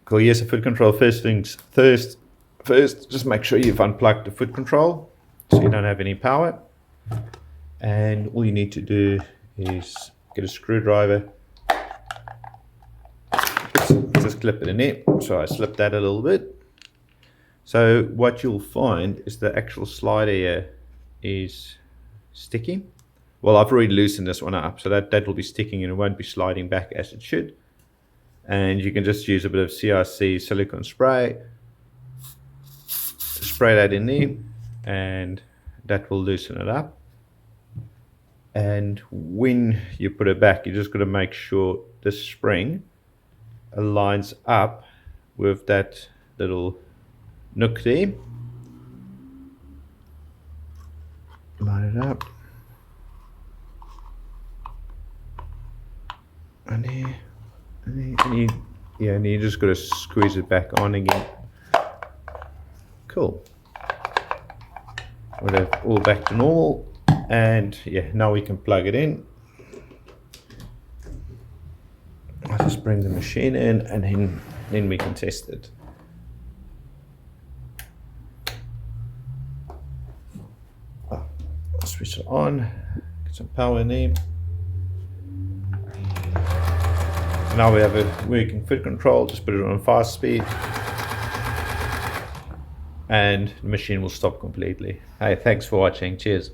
Cool, yes, the foot control. First things first, just make sure you've unplugged the foot control so you don't have any power. And all you need to do is get a screwdriver, just clip it in there. So I slipped that a little bit. So what you'll find is the actual slider here is sticky. Well, I've already loosened this one up, so that will be sticking and it won't be sliding back as it should. And you can just use a bit of CRC silicone spray, spray that in there, and that will loosen it up. And when you put it back, you just got to make sure the spring aligns up with that little nook there. Line it up. And there. And you just got to squeeze it back on again. Cool. We'll have all back to normal, and yeah, now we can plug it in. I'll just bring the machine in, and then we can test it. I'll switch it on, get some power in there. Now we have a working foot control. Just put it on fast speed and the machine will stop completely. Hey, thanks for watching. Cheers.